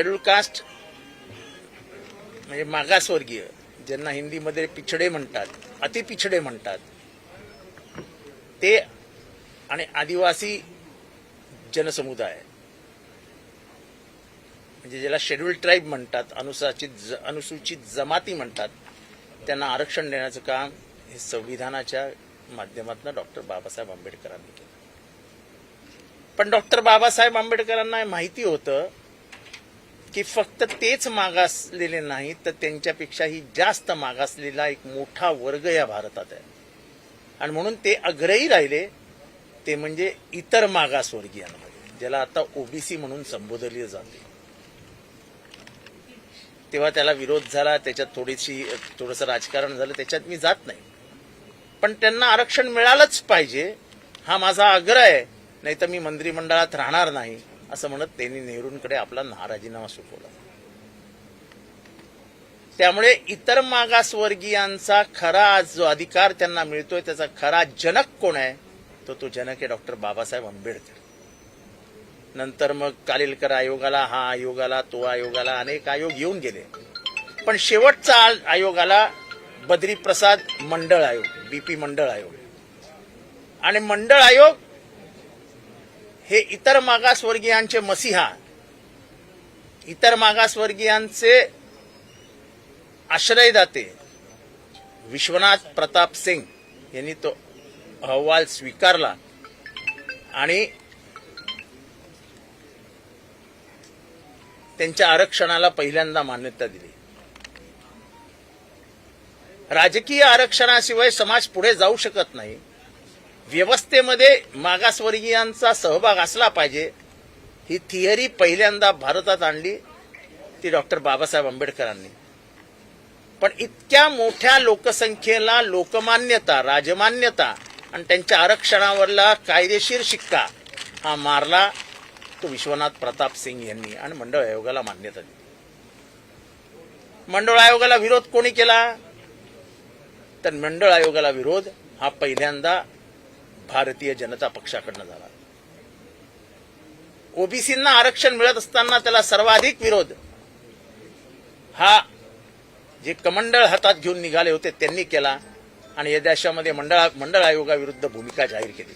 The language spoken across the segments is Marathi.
शेड्यूल कास्ट म्हणजे मागासवर्गीय, ज्यांना हिंदीमध्ये पिछडे म्हणतात, अति पिछडे म्हणतात, ते आणि आदिवासी जनसमुदाय म्हणजे ज्याला शेड्यूल ट्राईब म्हणतात, अनुसूचित जमाती म्हणतात, त्यांना आरक्षण देण्याचं काम हे संविधानाच्या माध्यमातून डॉक्टर बाबासाहेब आंबेडकरांनी केलं. पण डॉक्टर बाबासाहेब आंबेडकरांना माहिती होतं की फक्त तेच मागासलेले नाहीत, तर त्यांच्यापेक्षाही जास्त मागासलेला एक मोठा वर्ग या भारतात आहे. आणि म्हणून ते आग्रही राहिले, ते म्हणजे इतर मागासवर्गीयांमध्ये, ज्याला आता ओबीसी म्हणून संबोधले जाते. तेव्हा त्याला विरोध झाला, त्याच्यात थोडंसं राजकारण झालं, त्याच्यात मी जात नाही. पण त्यांना आरक्षण मिळालंच पाहिजे हा माझा आग्रह आहे, नाही तर मी मंत्रिमंडळात राहणार नाही, असं म्हणत त्यांनी नेहरूंकडे आपला राजीनामा सुटवला. त्यामुळे इतर मागासवर्गीयांचा खरा जो अधिकार त्यांना मिळतोय, त्याचा खरा जनक कोण आहे, तो जनक आहे डॉक्टर बाबासाहेब आंबेडकर. नंतर मग कालेलकर आयोगाला, हा आयोगाला, तो आयोगाला, अनेक आयोग येऊन गेले. पण शेवटचा आयोग आला बद्री प्रसाद मंडळ आयोग, बीपी मंडळ आयोग. आणि मंडळ आयोग हे इतर मागासवर्गीयांचे मसीहा, इतर मागासवर्गीयांचे आश्रयदाते विश्वनाथ प्रताप सिंग यांनी तो अहवाल स्वीकारला आणि त्यांच्या आरक्षणाला पहिल्यांदा मान्यता दिली. राजकीय आरक्षणाशिवाय समाज पुढे जाऊ शकत नाही. व्यवस्थेमध्ये मागासवर्गीयांचा सहभाग असला पाहिजे, ही थिअरी पहिल्यांदा भारतात आणली ती डॉक्टर बाबासाहेब आंबेडकरांनी. पण इतक्या मोठ्या लोकसंख्येला लोकमान्यता, राजमान्यता आणि त्यांच्या आरक्षणावरला कायदेशीर शिक्का हा मारला तो विश्वनाथ प्रताप सिंग यांनी, आणि मंडळ आयोगाला मान्यता दिली. मंडळ आयोगाला विरोध कोणी केला, तर मंडळ आयोगाला विरोध हा पहिल्यांदा भारतीय जनता पक्षाकडनं झाला. ओबीसींना आरक्षण मिळत असताना त्याला सर्वाधिक विरोध हा जे कमंडळ हातात घेऊन निघाले होते त्यांनी केला, आणि या देशामध्ये मंडळ आयोगाविरुद्ध भूमिका जाहीर केली.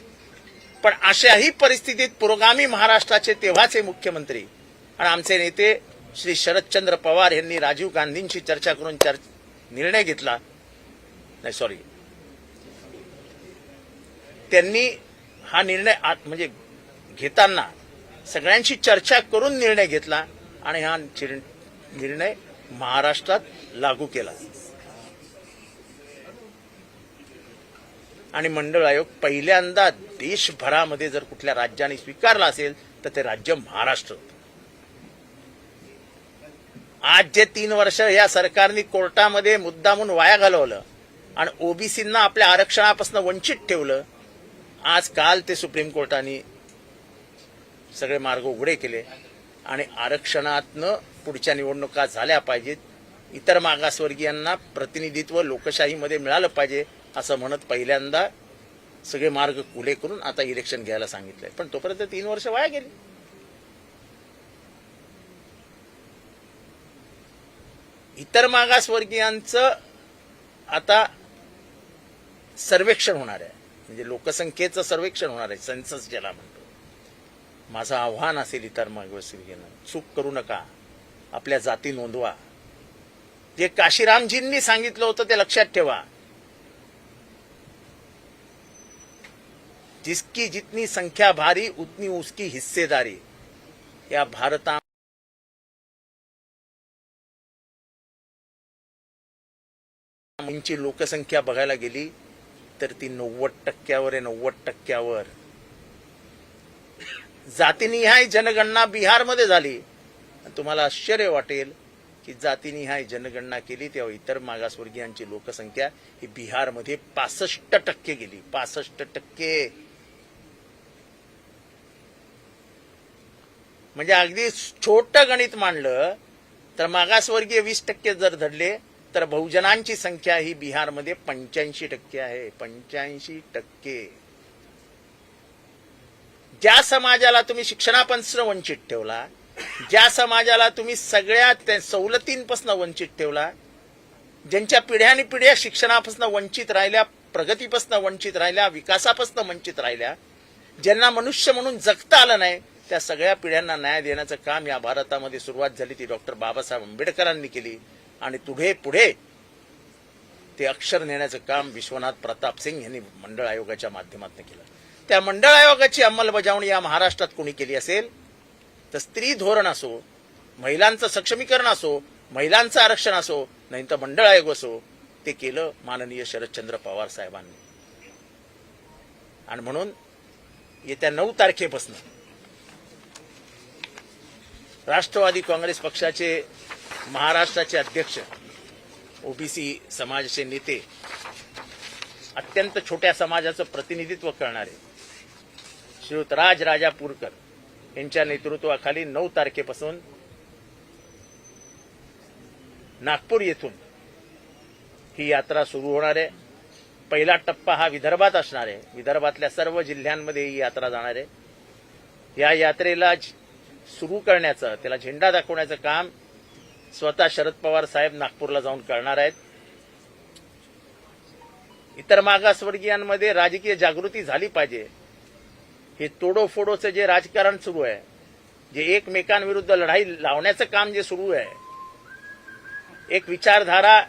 पण अशाही परिस्थितीत पुरोगामी महाराष्ट्राचे तेव्हाचे मुख्यमंत्री आणि आमचे नेते श्री शरदचंद्र पवार यांनी राजीव गांधींशी चर्चा करून निर्णय घेतला. त्यांनी हा निर्णय म्हणजे घेताना सगळ्यांशी चर्चा करून निर्णय घेतला आणि हा निर्णय महाराष्ट्रात लागू केला. आणि मंडळ आयोग पहिल्यांदा देशभरामध्ये जर कुठल्या राज्याने स्वीकारला असेल तर ते राज्य महाराष्ट्र. आज जे 3 वर्ष या सरकारने कोर्टामध्ये मुद्दामून वाया घालवलं आणि ओबीसींना आपल्या आरक्षणापासून वंचित ठेवलं, आज काल ते सुप्रीम कोर्टाने सगळे मार्ग उघडे केले आणि आरक्षणातनं पुढच्या निवडणुका झाल्या पाहिजेत, इतर मागासवर्गीयांना प्रतिनिधित्व लोकशाहीमध्ये मिळालं पाहिजे असं म्हणत पहिल्यांदा सगळे मार्ग खुले करून आता इलेक्शन घ्यायला सांगितलंय. पण तोपर्यंत 3 वर्ष वाया गेली. इतर मागासवर्गीयांचं आता सर्वेक्षण होणार आहे, म्हणजे लोकसंख्येचं सर्वेक्षण होणार आहे, सेन्सस ज्याला म्हणतो. माझं आव्हान असेल इतर मागासवर्गीयांना, चूक करू नका, आपल्या जाती नोंदवा. जे काशीरामजींनी सांगितलं होतं ते लक्षात ठेवा. जिसकी जितनी संख्या भारी उतनी उसकी हिस्सेदारी. या भारताची लोकसंख्या बघायला गेली तर ती 90% आहे. 90%. जातीनिहाय जनगणना बिहारमध्ये झाली. तुम्हाला आश्चर्य वाटेल की जातीनिहाय जनगणना केली तेव्हा इतर मागासवर्गीयांची लोकसंख्या ही बिहारमध्ये 65% गेली. 65%. म्हणजे अगदी छोटं गणित मांडलं तर मागासवर्गीय 20% जर धरले तर बहुजनांची संख्या ही बिहारमध्ये 85% आहे. 85%. ज्या समाजाला तुम्ही शिक्षणापासून वंचित ठेवला, ज्या समाजाला तुम्ही सगळ्या सवलतींपासून वंचित ठेवला, ज्यांच्या पिढ्यानी पिढ्या शिक्षणापासून वंचित राहिल्या, प्रगतीपासून वंचित राहिल्या, विकासापासून वंचित राहिल्या, ज्यांना मनुष्य म्हणून जगता आलं नाही, त्या सगळ्या पिढ्यांना न्याय देण्याचं काम या भारतामध्ये सुरुवात झाली ती डॉक्टर बाबासाहेब आंबेडकरांनी केली. आणि पुढे ते अक्षर नेण्याचं काम विश्वनाथ प्रताप सिंग यांनी मंडळ आयोगाच्या माध्यमातून केलं. त्या मंडळ आयोगाची अंमलबजावणी या महाराष्ट्रात कोणी केली असेल तर स्त्री धोरण असो, महिलांचं सक्षमीकरण असो, महिलांचं आरक्षण असो, नाही तर मंडळ आयोग असो, ते केलं माननीय शरदचंद्र पवार साहेबांनी. आणि म्हणून येत्या 9 तारखेपासून राष्ट्रवादी काँग्रेस पक्षाचे महाराष्ट्राचे अध्यक्ष, ओबीसी समाजाचे नेते, अत्यंत छोट्या समाजाचं प्रतिनिधित्व करणारे श्रीयुत राजापूरकर यांच्या नेतृत्वाखाली 9 तारखेपासून नागपूर येथून ही यात्रा सुरू होणार आहे. पहिला टप्पा हा विदर्भात असणार आहे. विदर्भातल्या सर्व जिल्ह्यांमध्ये ही यात्रा जाणार आहे. या यात्रेला सुरू करण्याचं, त्याला झेंडा दाखवण्याचं काम स्वतः शरद पवार साहेब नागपूरला जाऊन करणार आहेत. इतर मागासवर्गीयांमध्ये राजकीय जागृती झाली पाहिजे. हे तोडोफोडोचं जे राजकारण सुरू आहे, जे एकमेकांविरुद्ध लढाई लावण्याचं काम जे सुरू आहे, एक विचारधारा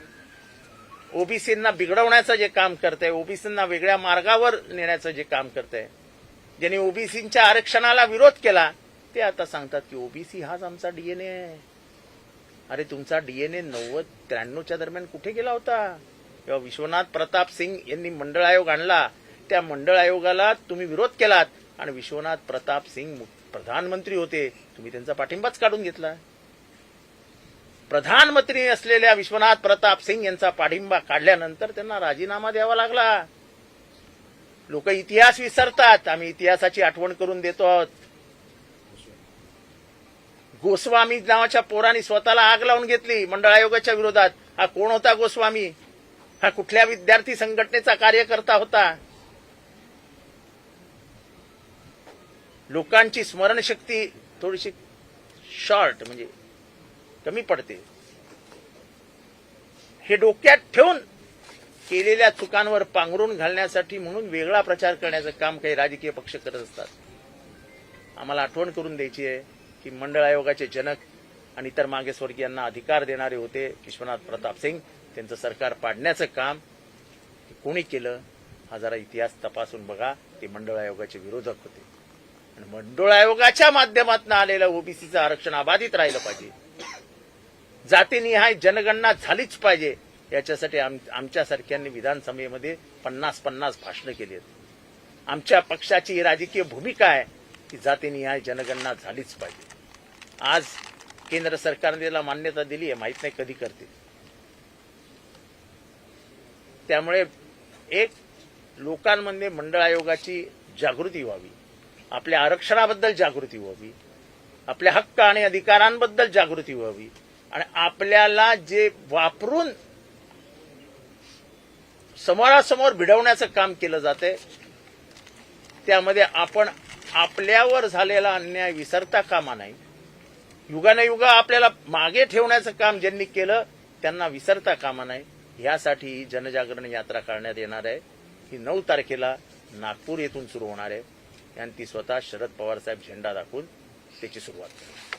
ओबीसींना बिघडवण्याचं जे काम करतंय, ओबीसींना वेगळ्या मार्गावर नेण्याचं जे काम करतंय, ज्यांनी ओबीसींच्या आरक्षणाला विरोध केला ते आता सांगतात की ओबीसी हाच आमचा डीएनए आहे. अरे तुमचा डीएनए 90-93च्या दरम्यान कुठे गेला होता? जेव्हा विश्वनाथ प्रताप सिंग यांनी मंडळ आयोग आणला, त्या मंडळ आयोगाला तुम्ही विरोध केलात आणि विश्वनाथ प्रताप सिंग प्रधानमंत्री होते, तुम्ही त्यांचा पाठिंबाच काढून घेतला. प्रधानमंत्री असलेल्या विश्वनाथ प्रताप सिंग यांचा पाठिंबा काढल्यानंतर त्यांना राजीनामा द्यावा लागला. लोक इतिहास विसरतात, आम्ही इतिहासाची आठवण करून देतो आहोत. गोस्वामी नावाच्या पोराने स्वतःला आग लावून घेतली मंडळ आयोगाच्या विरोधात. हा कोण होता गोस्वामी? हा कुठल्या विद्यार्थी संघटनेचा कार्यकर्ता होता? लोकांची स्मरणशक्ती थोडीशी शॉर्ट म्हणजे कमी पडते. हे डोक्यात ठेवून केलेल्या चुकांवर पांघरून घालण्यासाठी म्हणून वेगळा प्रचार करण्याचं काम काही राजकीय पक्ष करत असतात. आम्हाला आठवण करून द्यायची आहे की मंडळ आयोगाचे जनक आणि इतर मागासवर्गीयांना अधिकार देणारे होते विश्वनाथ प्रताप सिंग. त्यांचं सरकार पाडण्याचं काम कोणी केलं हा जरा इतिहास तपासून बघा. ते मंडळ आयोगाचे विरोधक होते. आणि मंडळ आयोगाच्या माध्यमातून आलेलं ओबीसीचं आरक्षण अबाधित राहिलं पाहिजे. जातीनिहाय जनगणना झालीच पाहिजे. याच्यासाठी आमच्यासारख्यांनी विधानसभेमध्ये 50-50 भाषणं केली आहेत. आमच्या पक्षाची राजकीय भूमिका आहे की जातीनिहाय जनगणना झालीच पाहिजे. आज केंद्र सरकारने त्याला मान्यता दिली आहे, माहित नाही कधी करते. त्यामुळे एक लोकांमध्ये मंडळ आयोगाची जागृती व्हावी, आपल्या आरक्षणाबद्दल जागृती व्हावी, आपल्या हक्क आणि अधिकारांबद्दल जागृती व्हावी. आणि आपल्याला जे वापरून समोरासमोर भिडवण्याचं काम केलं जाते त्यामध्ये आपण आपल्यावर झालेला अन्याय विसरता कामा नाही. युगानुयुगा आपल्याला मागे ठेवण्याचं काम ज्यांनी केलं त्यांना विसरता कामा नाही. यासाठी जनजागरण यात्रा काढण्यात येणार आहे. ही 9 तारखेला नागपूर येथून सुरू होणार आहे आणि ती स्वतः शरद पवार साहेब झेंडा दाखवून त्याची सुरुवात करणार.